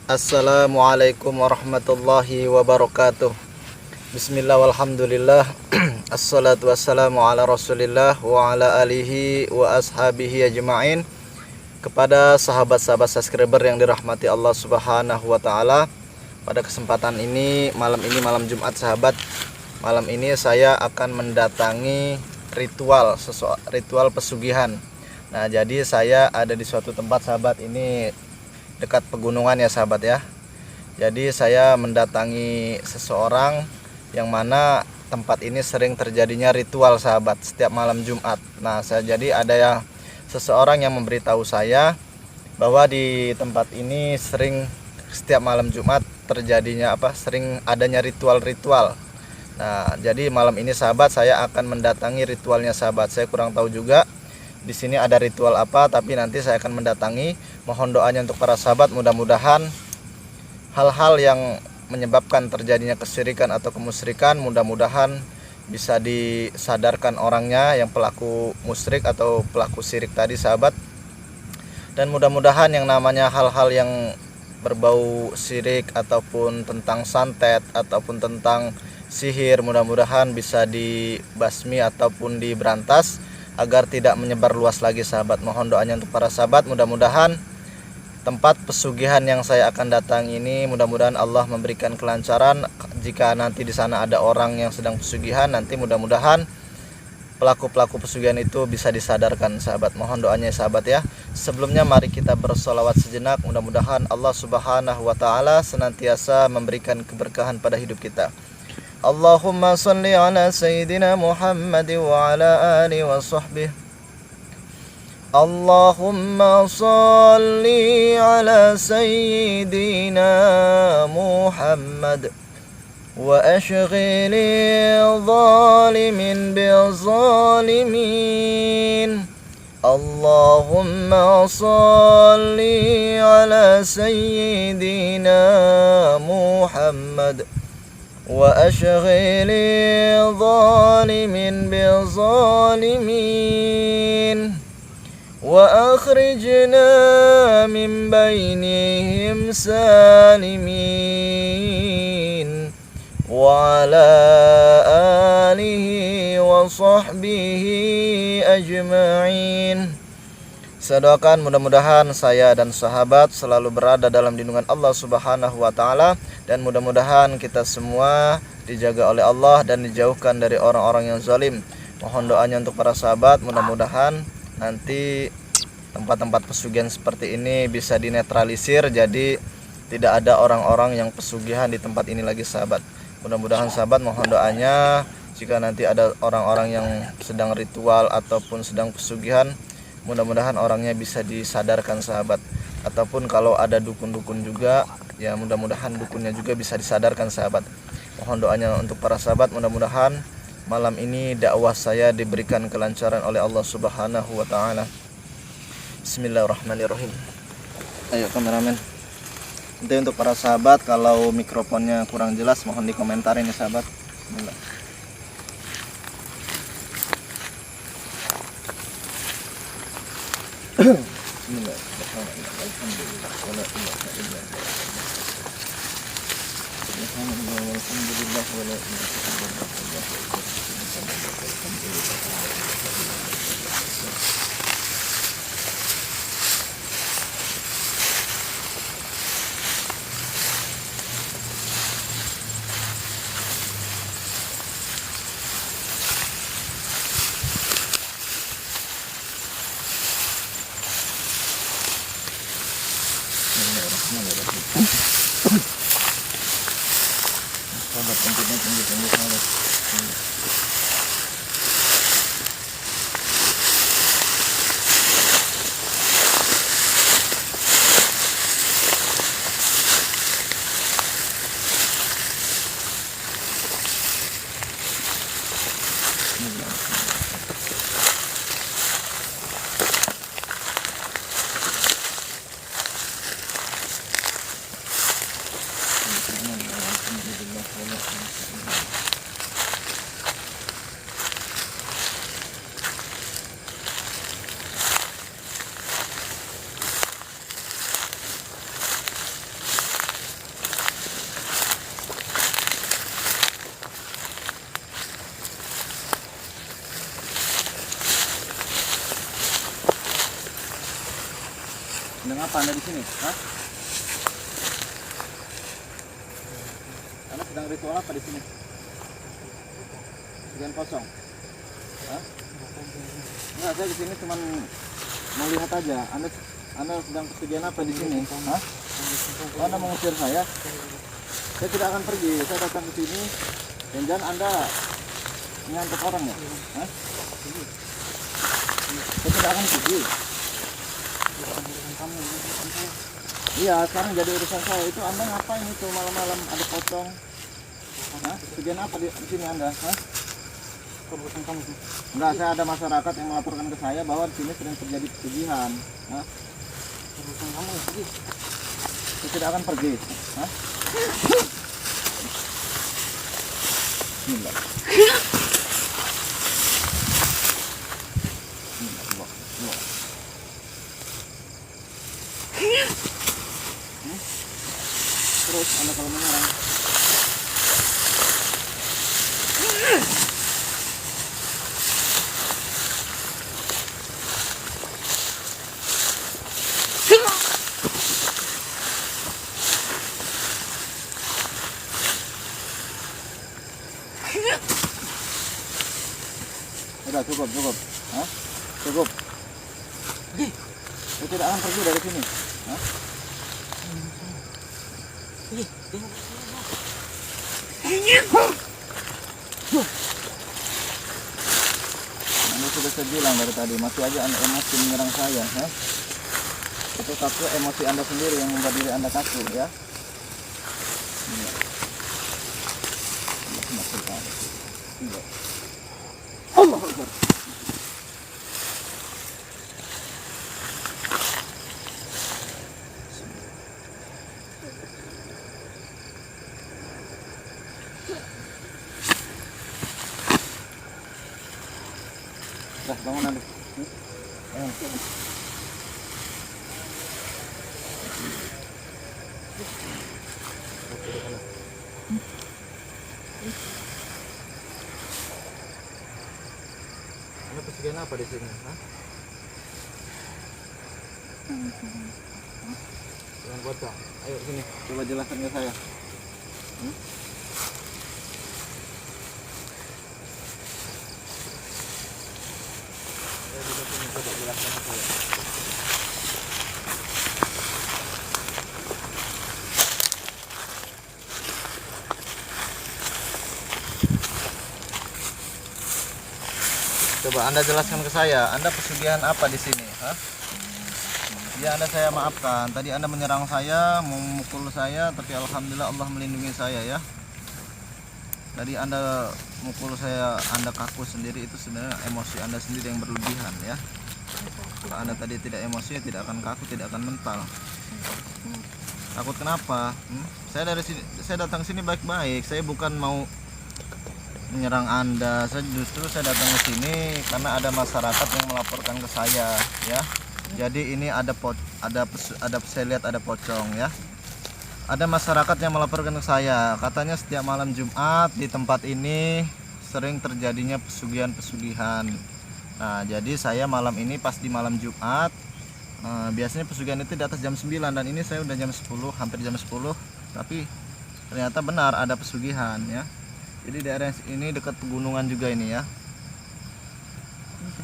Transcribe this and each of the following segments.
Assalamualaikum warahmatullahi wabarakatuh. Bismillah walhamdulillah. Assalatu wassalamu ala rasulillah wa ala alihi wa ashabihi ajma'in. Kepada sahabat-sahabat subscriber yang dirahmati Allah subhanahu wa ta'ala, pada kesempatan ini, malam Jumat sahabat, malam ini saya akan mendatangi ritual pesugihan. Nah, jadi saya ada di suatu tempat sahabat, ini dekat pegunungan ya sahabat ya. Jadi saya mendatangi seseorang yang mana tempat ini sering terjadinya ritual sahabat setiap malam Jumat. Nah, jadi ada seseorang yang memberitahu saya bahwa di tempat ini sering setiap malam Jumat terjadinya sering adanya ritual-ritual. Nah, jadi malam ini sahabat saya akan mendatangi ritualnya sahabat. Saya kurang tahu juga di sini ada ritual apa, tapi nanti saya akan mendatangi. Mohon doanya untuk para sahabat, mudah-mudahan hal-hal yang menyebabkan terjadinya kesyirikan atau kemusyrikan mudah-mudahan bisa disadarkan orangnya, yang pelaku musyrik atau pelaku syirik tadi sahabat. Dan mudah-mudahan yang namanya hal-hal yang berbau syirik ataupun tentang santet ataupun tentang sihir mudah-mudahan bisa dibasmi ataupun diberantas agar tidak menyebar luas lagi sahabat. Mohon doanya untuk para sahabat, mudah-mudahan tempat pesugihan yang saya akan datang ini mudah-mudahan Allah memberikan kelancaran. Jika nanti di sana ada orang yang sedang pesugihan, nanti mudah-mudahan pelaku-pelaku pesugihan itu bisa disadarkan sahabat. Mohon doanya sahabat ya. Sebelumnya mari kita bersolawat sejenak, mudah-mudahan Allah subhanahu wa ta'ala senantiasa memberikan keberkahan pada hidup kita. Allahumma salli ala sayyidina Muhammad wa ala alihi wa sahbihi. Allahumma salli ala sayyidina Muhammad wa ashghili zalimin bizalimin. Allahumma salli ala sayyidina Muhammad wa ashghili zalimin bizalimin wa akhrijna min bainihim salimin wa ala alihi wa sahbihi ajma'in. Saya doakan mudah-mudahan saya dan sahabat selalu berada dalam lindungan Allah subhanahu wa ta'ala, dan mudah-mudahan kita semua dijaga oleh Allah dan dijauhkan dari orang-orang yang zalim. Mohon doanya untuk para sahabat, mudah-mudahan nanti tempat-tempat pesugihan seperti ini bisa dinetralisir, jadi tidak ada orang-orang yang pesugihan di tempat ini lagi sahabat. Mudah-mudahan sahabat mohon doanya, jika nanti ada orang-orang yang sedang ritual ataupun sedang pesugihan, mudah-mudahan orangnya bisa disadarkan sahabat. Ataupun kalau ada dukun-dukun juga, ya mudah-mudahan dukunnya juga bisa disadarkan sahabat. Mohon doanya untuk para sahabat, mudah-mudahan malam ini dakwah saya diberikan kelancaran oleh Allah subhanahu wa ta'ala. Bismillahirrahmanirrahim. Ayo kameramen. Nanti untuk para sahabat kalau mikrofonnya kurang jelas mohon dikomentarin ya sahabat. Bismillah. Sedang apa Anda di sini? Hah? Anda sedang ritual apa di sini? Pesugihan pocong? Hah? Enggak, saya di sini cuma mau lihat aja. Anda sedang pesugihan apa di sini? Hah? Oh, Anda mengusir saya? Saya tidak akan pergi. Saya datang ke sini. Dan jangan Anda menyantet orang ya? Hah? Saya tidak akan pergi. Iya, sekarang jadi urusan saya. Itu Anda ngapain itu malam-malam ada pocong? Hah? Pesugihan apa di sini Anda? Hah? Enggak, saya ada masyarakat yang melaporkan ke saya bahwa di sini sering terjadi pesugihan. Hah? Saya tidak akan pergi. Hah? Bismillah. Terus Anda kalau menyerang. Udah cukup. Hah? Cukup. Saya tidak akan pergi dari sini. Hah? Anda sudah saya bilang dari tadi, masih aja Anda emosi menyerang saya. Hah? Itu kaku emosi Anda sendiri yang membuat diri Anda kaku ya. Iya. Allah Akbar. Dah bangun Anda. Anda pesugihan apa di sini? Hah? Dengan pocong. Ayo sini, coba jelaskan ke saya. Coba jelaskan ke saya. Coba Anda jelaskan ke saya, Anda pesugihan apa di sini? Hah? Ya, Anda saya maafkan. Tadi Anda menyerang saya, memukul saya, tapi alhamdulillah Allah melindungi saya ya. Tadi Anda mukul saya, Anda kaku sendiri, itu sebenarnya emosi Anda sendiri yang berlebihan ya. Kalau Anda tadi tidak emosi, tidak akan kaku, tidak akan mental. Takut kenapa? Saya datang sini baik-baik. Saya bukan mau menyerang Anda. Saya datang ke sini karena ada masyarakat yang melaporkan ke saya ya. Jadi ini saya lihat ada pocong ya. Ada masyarakat yang melaporkan ke saya, katanya setiap malam Jumat di tempat ini sering terjadinya pesugihan. Nah, jadi saya malam ini pas di malam Jumat, biasanya pesugihan itu di atas jam 9 dan ini saya udah jam 10, hampir jam 10, tapi ternyata benar ada pesugihan ya. Jadi daerah ini dekat pegunungan juga ini ya.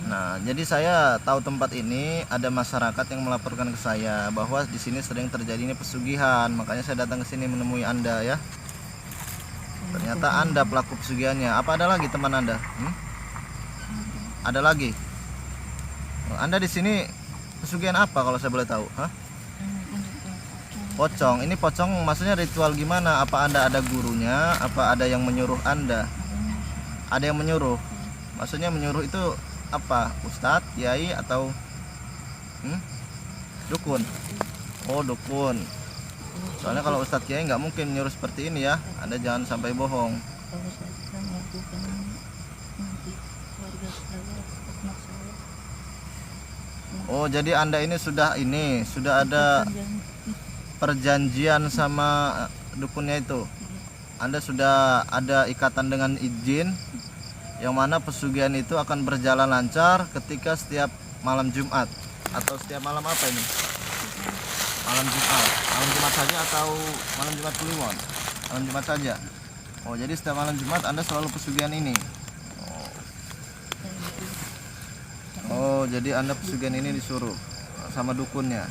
Nah, jadi saya tahu tempat ini, ada masyarakat yang melaporkan ke saya bahwa di sini sering terjadinya pesugihan. Makanya saya datang ke sini menemui Anda ya. Ternyata Anda pelaku pesugihannya. Apa ada lagi teman Anda? Ada lagi? Anda di sini pesugihan apa kalau saya boleh tahu? Hah? Pocong. Ini pocong maksudnya ritual gimana? Apa Anda ada gurunya? Apa ada yang menyuruh Anda? Ada yang menyuruh? Maksudnya menyuruh itu apa? Ustadz, kiai atau dukun? Oh, dukun. Soalnya kalau ustadz kiai nggak mungkin nyuruh seperti ini ya. Anda jangan sampai bohong. Oh, jadi Anda ini sudah ada perjanjian sama dukunnya itu. Anda sudah ada ikatan dengan izin yang mana pesugihan itu akan berjalan lancar ketika setiap malam Jumat atau setiap malam apa ini? Malam Jumat. Malam Jumat saja atau malam Jumat Kliwon? Malam Jumat saja. Oh, jadi setiap malam Jumat Anda selalu pesugihan ini. Oh, jadi Anda pesugihan ini disuruh sama dukunnya.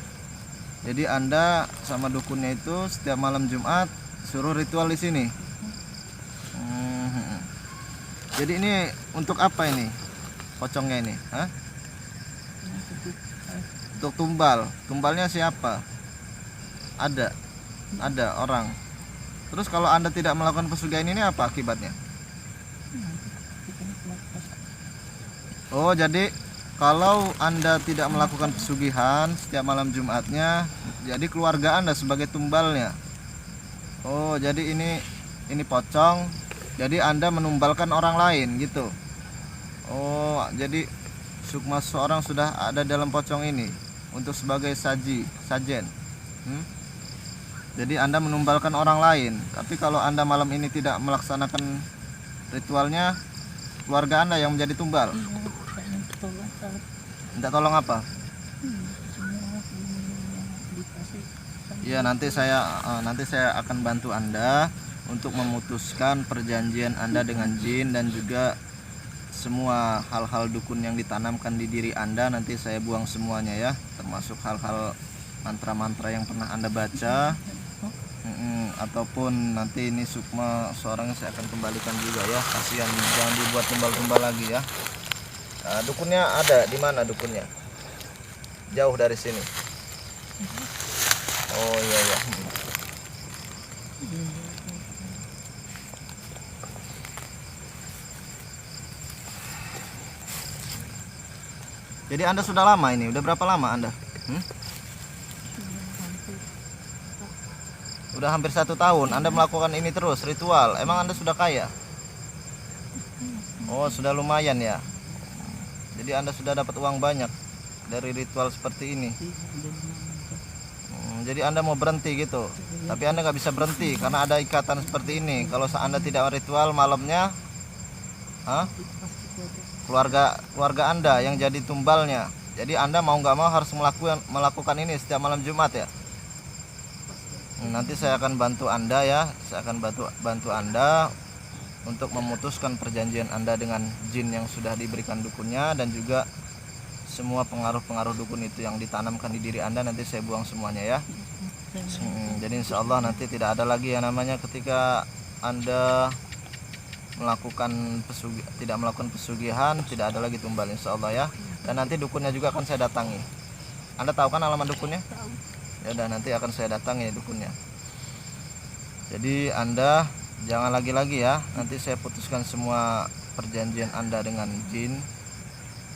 Jadi Anda sama dukunnya itu setiap malam Jumat suruh ritual di sini. Jadi ini untuk apa ini? Pocongnya ini, hah? Untuk tumbal. Tumbalnya siapa? Ada orang. Terus kalau Anda tidak melakukan pesugihan ini apa akibatnya? Oh, jadi kalau Anda tidak melakukan pesugihan setiap malam Jumatnya, jadi keluarga Anda sebagai tumbalnya. Oh, jadi ini pocong. Jadi Anda menumbalkan orang lain gitu. Oh, jadi sukma seorang sudah ada dalam pocong ini untuk sebagai sajen. Jadi Anda menumbalkan orang lain. Tapi kalau Anda malam ini tidak melaksanakan ritualnya, keluarga Anda yang menjadi tumbal. Minta tolong apa? Ya, nanti saya akan bantu Anda untuk memutuskan perjanjian Anda dengan jin, dan juga semua hal-hal dukun yang ditanamkan di diri Anda nanti saya buang semuanya ya, termasuk hal-hal mantra-mantra yang pernah Anda baca. Ataupun nanti ini sukma seorang saya akan kembalikan juga ya, kasihan, jangan dibuat tumbal-tumbal lagi ya. Nah, dukunnya ada di mana dukunnya? Jauh dari sini. Oh iya ya. Jadi Anda sudah lama ini, udah berapa lama Anda? Udah hampir 1 tahun Anda melakukan ini terus, ritual. Emang Anda sudah kaya? Oh, sudah lumayan ya. Jadi Anda sudah dapat uang banyak dari ritual seperti ini. Jadi Anda mau berhenti gitu, tapi Anda nggak bisa berhenti karena ada ikatan seperti ini. Kalau Anda tidak ritual malamnya, keluarga Anda yang jadi tumbalnya. Jadi Anda mau nggak mau harus melakukan ini setiap malam Jumat ya. Nanti saya akan bantu Anda ya, saya akan bantu Anda untuk memutuskan perjanjian Anda dengan jin yang sudah diberikan dukunnya, dan juga semua pengaruh-pengaruh dukun itu yang ditanamkan di diri Anda nanti saya buang semuanya ya. Jadi insya Allah nanti tidak ada lagi yang namanya ketika Anda tidak melakukan pesugihan, tidak ada lagi tumbal insya Allah ya. Dan nanti dukunnya juga akan saya datangi. Anda tahu kan alamat dukunnya? Ya udah, nanti akan saya datangi dukunnya. Jadi Anda jangan lagi-lagi ya, nanti saya putuskan semua perjanjian Anda dengan jin,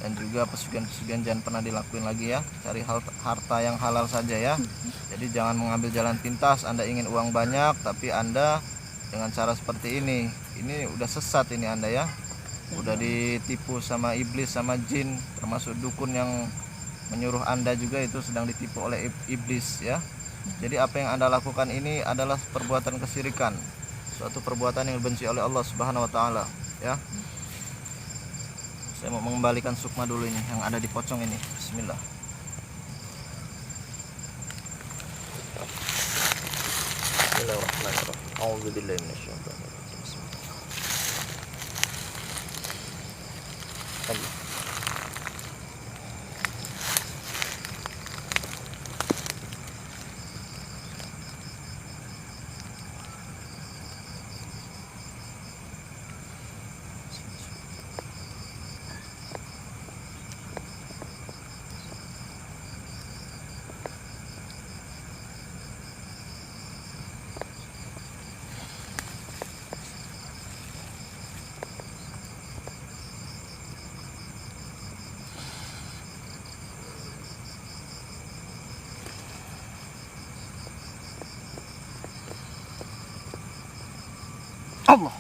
dan juga pesugihan-pesugihan jangan pernah dilakuin lagi ya. Cari harta yang halal saja ya. Jadi jangan mengambil jalan pintas. Anda ingin uang banyak tapi Anda dengan cara seperti ini udah sesat ini Anda ya. Udah ditipu sama iblis, sama jin, termasuk dukun yang menyuruh Anda juga itu sedang ditipu oleh iblis ya. Jadi apa yang Anda lakukan ini adalah perbuatan kesyirikan, suatu perbuatan yang dibenci oleh Allah Subhanahu wa taala ya. Saya mau mengembalikan sukma dulu ini yang ada di pocong ini. Bismillah. Bismillahirrahmanirrahim. A'udzubillahi minasyaitonir rajim. Bismillah. Allah.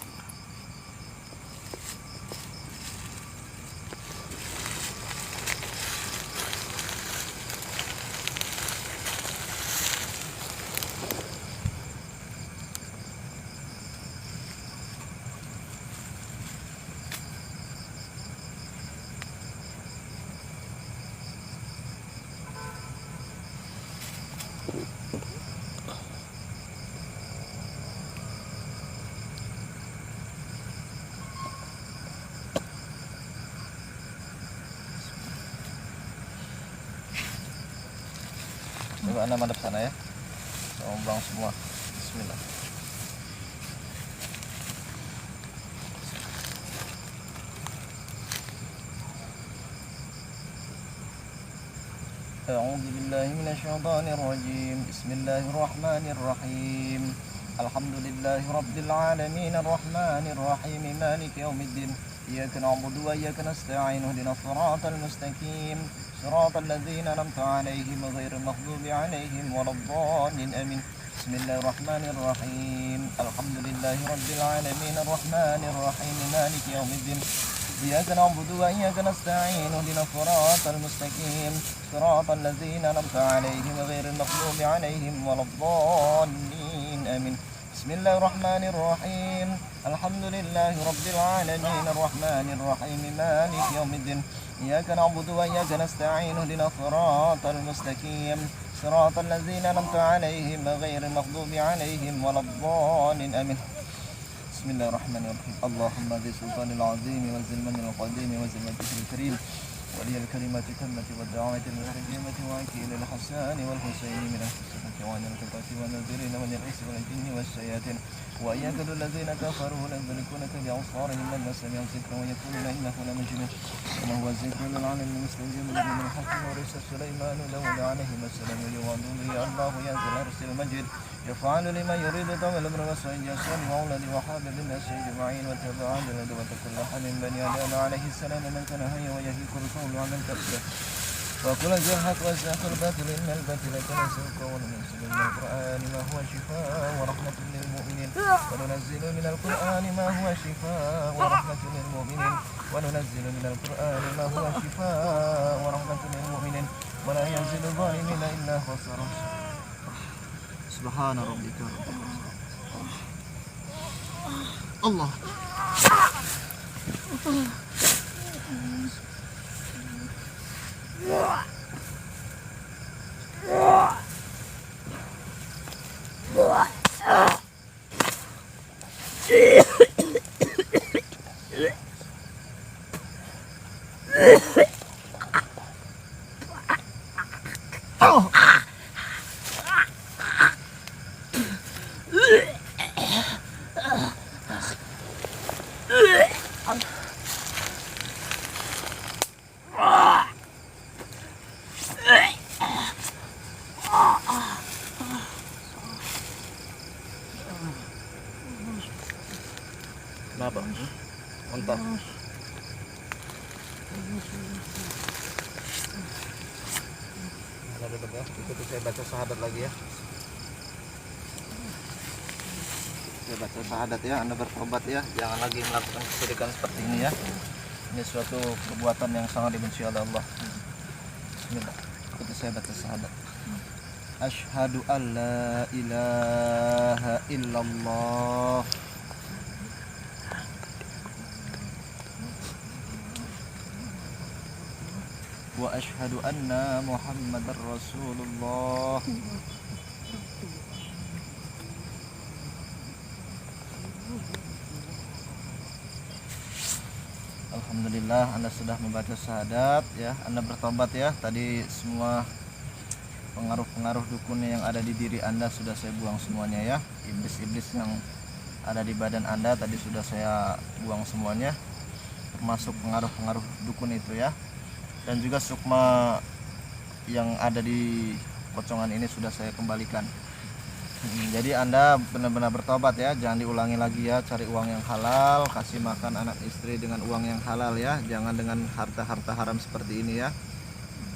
Anda madep sana ya. Saya buang semua. Bismillah. أعوذ بالله من الشيطان الرجيم بسم الله الرحمن الرحيم الحمد لله رب العالمين الرحمن الرحيم مالك يوم الدين إياك نعبد وإياك نستعين اهدنا الصراط المستقيم صراط الذين أنعمت عليهم غير المغضوب عليهم ولا الضالين آمين بسم الله الرحمن الرحيم الحمد لله رب العالمين الرحمن الرحيم مالك يوم الدين إياك نعبد وإياك نستعين اهدنا الصراط المستقيم صراط الذين أنعمت عليهم غير المغضوب عليهم ولا الضالين آمين بسم الله الرحمن الرحيم الحمد لله رب العالمين الرحمن الرحيم مالك يوم الدين إياك نعبد وإياك نستعين اهدنا الصراط المستقيم صراط الذين أنعمت عليهم غير المغضوب عليهم ولا الضالين آمين بسم الله الرحمن الرحيم اللهم ذي السلطان العظيم وذي المن القديم وذي المجد الكريم ولي الكلمات التامة والدعوة المستقيمة وعكيل الحسان والحسين من الحسنة وعن الكفاة والنذرين من الإنس والجن والشياطين وإياك الذين كفروا ليضلكونك بأبصارهم لما سمعوا الذكر ويقولون إنه لمجنون وما هو الذكر للعالم المستجيب من الحق ورث سليمان داود عليهما السلام يوعدون يا الله يا ذا العرش المجيد يفعل لما يريد طول الأمر وسعيد يسر مولد وحابب الناس أجمعين وتبع الندوة كل من بني آدم عليه السلام من كان هيا ويهيك القول على الكفر وكل الحق وساق الباطل إن الباطل كان سوقا وننزل من القرآن ما هو شفاء ورحمة للمؤمنين وننزل من القرآن ما هو شفاء ورحمة للمؤمنين وننزل من القرآن ما هو شفاء ورحمة للمؤمنين ولا يزيد الظالمين إلا خسرا سبحان ربك الله Kenapa? Muntah. Ikuti saya baca syahadat lagi ya. Saya baca syahadat ya, Anda bertobat ya, jangan lagi melakukan kesyirikan seperti ini ya. Ini suatu perbuatan yang sangat dibenci oleh Allah. Bismillah. Ikuti saya baca syahadat. Asyhadu an la ilaha illallah wa asyhadu anna Muhammadar Rasulullah. Alhamdulillah Anda sudah membaca syahadat ya, Anda bertobat ya. Tadi semua pengaruh-pengaruh dukun yang ada di diri Anda sudah saya buang semuanya ya. Iblis-iblis yang ada di badan Anda tadi sudah saya buang semuanya, termasuk pengaruh-pengaruh dukun itu ya. Dan juga sukma yang ada di pocongan ini sudah saya kembalikan. Jadi Anda benar-benar bertobat ya, jangan diulangi lagi ya. Cari uang yang halal, kasih makan anak istri dengan uang yang halal ya, jangan dengan harta-harta haram seperti ini ya.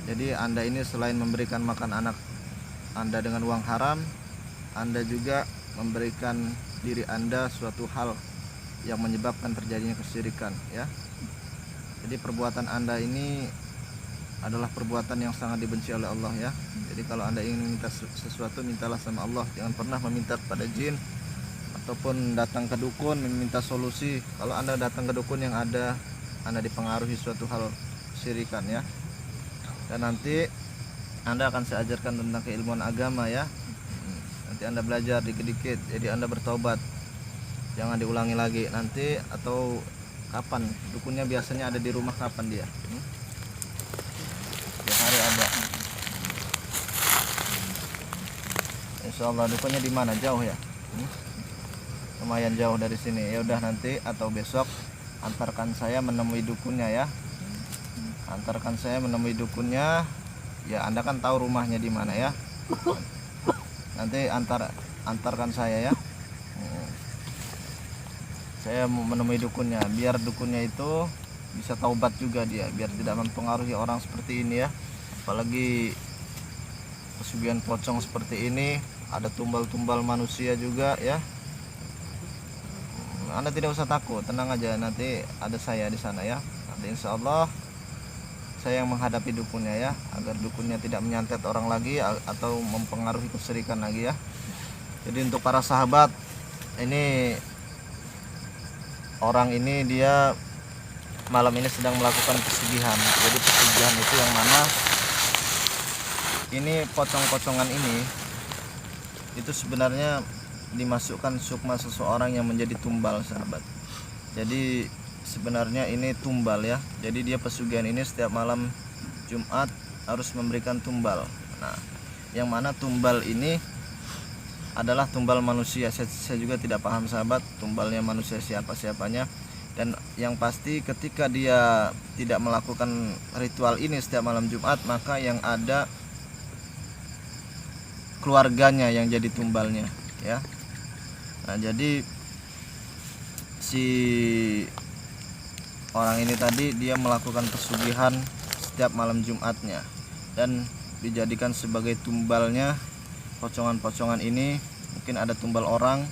Jadi Anda ini selain memberikan makan anak Anda dengan uang haram, Anda juga memberikan diri Anda suatu hal yang menyebabkan terjadinya kesyirikan ya. Jadi perbuatan Anda ini adalah perbuatan yang sangat dibenci oleh Allah ya. Jadi kalau Anda ingin minta sesuatu, mintalah sama Allah, jangan pernah meminta kepada jin ataupun datang ke dukun meminta solusi. Kalau Anda datang ke dukun yang ada Anda dipengaruhi suatu hal syirikan ya. Dan nanti Anda akan saya ajarkan tentang keilmuan agama ya. Nanti Anda belajar dikit-dikit, jadi Anda bertobat, jangan diulangi lagi nanti. Atau kapan dukunnya biasanya ada di rumah, kapan dia tiap hari ada. Insyaallah. Dukunnya di mana? Jauh ya? Lumayan jauh dari sini. Ya udah, nanti atau besok antarkan saya menemui dukunnya ya. Antarkan saya menemui dukunnya. Ya, Anda kan tahu rumahnya di mana ya. Nanti antarkan saya ya. Saya mau menemui dukunnya, biar dukunnya itu bisa taubat juga dia, biar tidak mempengaruhi orang seperti ini ya. Apalagi pesugihan pocong seperti ini, ada tumbal-tumbal manusia juga ya. Anda tidak usah takut, tenang aja, nanti ada saya di sana ya. Nanti insya Allah saya yang menghadapi dukunnya ya, agar dukunnya tidak menyantet orang lagi atau mempengaruhi kesyirikan lagi ya. Jadi untuk para sahabat, ini orang ini dia malam ini sedang melakukan pesugihan. Jadi pesugihan itu yang mana ini pocong-pocongan ini itu sebenarnya dimasukkan sukma seseorang yang menjadi tumbal, sahabat. Jadi sebenarnya ini tumbal ya. Jadi dia pesugihan ini setiap malam Jumat harus memberikan tumbal. Nah, yang mana tumbal ini adalah tumbal manusia. Saya juga tidak paham, sahabat, tumbalnya manusia siapanya. Dan yang pasti ketika dia tidak melakukan ritual ini setiap malam Jumat, maka yang ada keluarganya yang jadi tumbalnya ya. Nah, jadi si orang ini tadi dia melakukan pesugihan setiap malam Jumatnya dan dijadikan sebagai tumbalnya. Pocongan-pocongan ini mungkin ada tumbal orang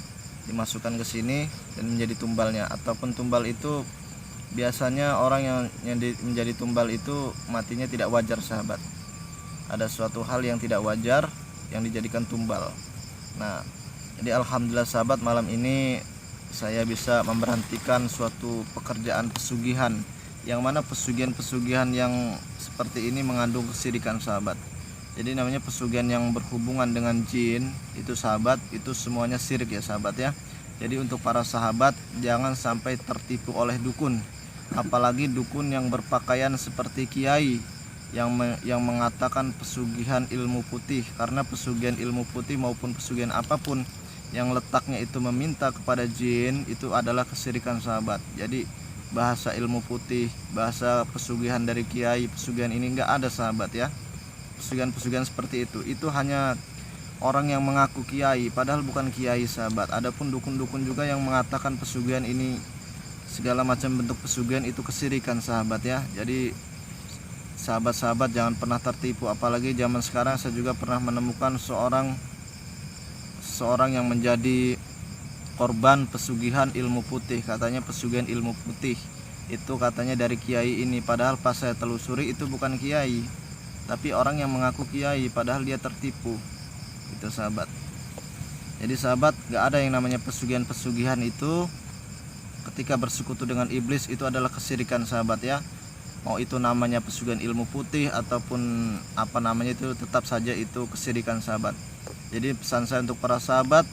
dimasukkan ke sini dan menjadi tumbalnya, ataupun tumbal itu biasanya orang yang menjadi tumbal itu matinya tidak wajar, sahabat. Ada suatu hal yang tidak wajar yang dijadikan tumbal. Nah, jadi alhamdulillah sahabat, malam ini saya bisa memberhentikan suatu pekerjaan pesugihan, yang mana pesugihan-pesugihan yang seperti ini mengandung kesyirikan, sahabat. Jadi namanya pesugihan yang berhubungan dengan jin itu, sahabat, itu semuanya syirik ya, sahabat ya. Jadi untuk para sahabat jangan sampai tertipu oleh dukun, apalagi dukun yang berpakaian seperti kiai yang mengatakan pesugihan ilmu putih. Karena pesugihan ilmu putih maupun pesugihan apapun yang letaknya itu meminta kepada jin, itu adalah kesyirikan, sahabat. Jadi bahasa ilmu putih, bahasa pesugihan dari kiai, pesugihan ini enggak ada, sahabat ya. Pesugihan-pesugihan seperti itu hanya orang yang mengaku kiai padahal bukan kiai, sahabat. Adapun dukun-dukun juga yang mengatakan pesugihan ini, segala macam bentuk pesugihan itu kesyirikan, sahabat ya. Jadi sahabat-sahabat jangan pernah tertipu. Apalagi zaman sekarang saya juga pernah menemukan seorang yang menjadi korban pesugihan ilmu putih. Katanya pesugihan ilmu putih itu katanya dari kiai ini, padahal pas saya telusuri itu bukan kiai, tapi orang yang mengaku kiai padahal dia tertipu. Itu, sahabat. Jadi sahabat, gak ada yang namanya pesugihan-pesugihan itu ketika bersekutu dengan iblis itu adalah kesyirikan, sahabat ya. Mau itu namanya pesugihan ilmu putih ataupun apa namanya, itu tetap saja itu kesyirikan, sahabat. Jadi pesan saya untuk para sahabat,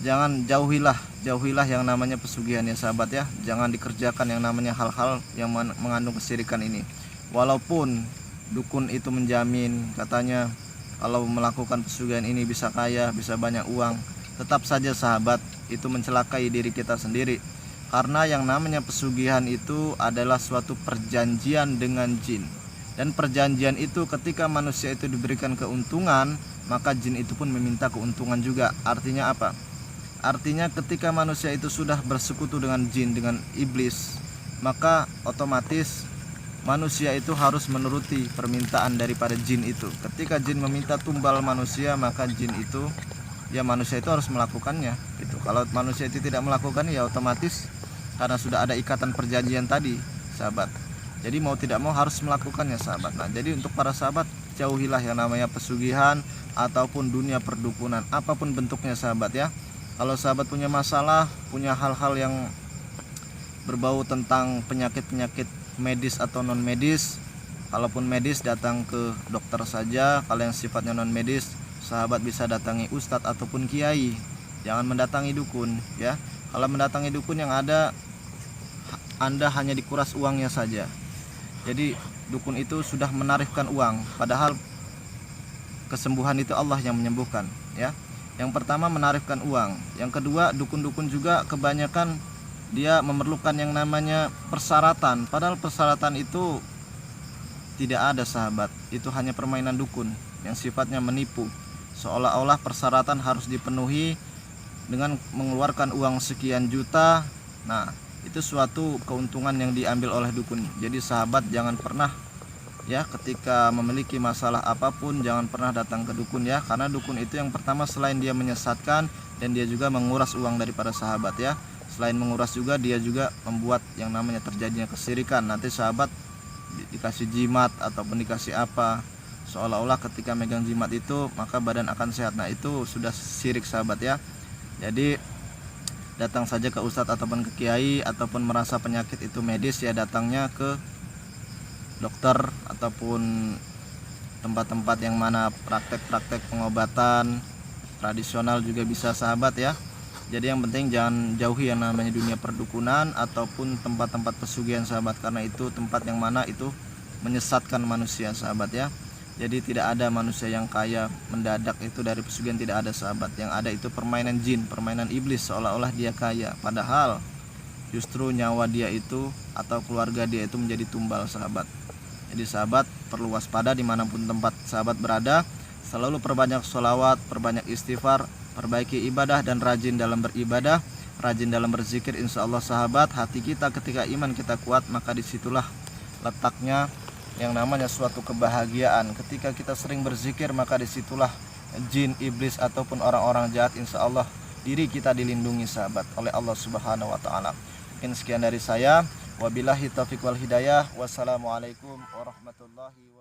jangan jauhilah yang namanya pesugihan ya, sahabat ya. Jangan dikerjakan yang namanya hal-hal yang mengandung kesyirikan ini. Walaupun dukun itu menjamin katanya kalau melakukan pesugihan ini bisa kaya, bisa banyak uang, tetap saja, sahabat, itu mencelakai diri kita sendiri. Karena yang namanya pesugihan itu adalah suatu perjanjian dengan jin. Dan perjanjian itu ketika manusia itu diberikan keuntungan, maka jin itu pun meminta keuntungan juga. Artinya apa? Artinya ketika manusia itu sudah bersekutu dengan jin, dengan iblis, maka otomatis manusia itu harus menuruti permintaan daripada jin itu. Ketika jin meminta tumbal manusia, maka jin itu, ya manusia itu harus melakukannya gitu. Kalau manusia itu tidak melakukan, ya otomatis karena sudah ada ikatan perjanjian tadi, sahabat. Jadi mau tidak mau harus melakukannya, sahabat. Nah, jadi untuk para sahabat, jauhilah yang namanya pesugihan ataupun dunia perdukunan, apapun bentuknya, sahabat ya. Kalau sahabat punya masalah, punya hal-hal yang berbau tentang penyakit-penyakit medis atau non medis, kalaupun medis datang ke dokter saja. Kalau yang sifatnya non medis, sahabat bisa datangi ustadz ataupun kiai, jangan mendatangi dukun ya. Kalau mendatangi dukun yang ada Anda hanya dikuras uangnya saja. Jadi dukun itu sudah menarifkan uang, padahal kesembuhan itu Allah yang menyembuhkan ya. Yang pertama menarifkan uang. Yang kedua, dukun-dukun juga kebanyakan dia memerlukan yang namanya persyaratan. Padahal persyaratan itu tidak ada sahabat. Itu hanya permainan dukun yang sifatnya menipu. Seolah-olah persyaratan harus dipenuhi dengan mengeluarkan uang sekian juta. Nah, itu suatu keuntungan yang diambil oleh dukun. Jadi sahabat jangan pernah ya ketika memiliki masalah apapun jangan pernah datang ke dukun ya, karena dukun itu yang pertama selain dia menyesatkan dan dia juga menguras uang daripada sahabat ya. Selain menguras juga dia juga membuat yang namanya terjadinya kesirikan. Nanti sahabat dikasih jimat ataupun dikasih apa, seolah-olah ketika megang jimat itu maka badan akan sehat. Nah, itu sudah syirik sahabat ya. Jadi datang saja ke ustadz ataupun ke kiai, ataupun merasa penyakit itu medis ya datangnya ke dokter ataupun tempat-tempat yang mana praktek-praktek pengobatan tradisional juga bisa sahabat ya. Jadi yang penting jangan jauhi yang namanya dunia perdukunan ataupun tempat-tempat pesugihan sahabat, karena itu tempat yang mana itu menyesatkan manusia sahabat ya. Jadi tidak ada manusia yang kaya mendadak itu dari pesugihan, tidak ada sahabat. Yang ada itu permainan jin, permainan iblis, seolah-olah dia kaya, padahal justru nyawa dia itu atau keluarga dia itu menjadi tumbal sahabat. Jadi sahabat perlu waspada dimanapun tempat sahabat berada. Selalu perbanyak sholawat, perbanyak istighfar, perbaiki ibadah dan rajin dalam beribadah, rajin dalam berzikir. Insya Allah sahabat, hati kita ketika iman kita kuat, maka disitulah letaknya yang namanya suatu kebahagiaan. Ketika kita sering berzikir, maka disitulah jin, iblis ataupun orang-orang jahat insya Allah diri kita dilindungi sahabat oleh Allah Subhanahu wa taala. Sekian dari saya. Wabillahi taufiq wal hidayah. Wassalamualaikum warahmatullahi wabarakatuh.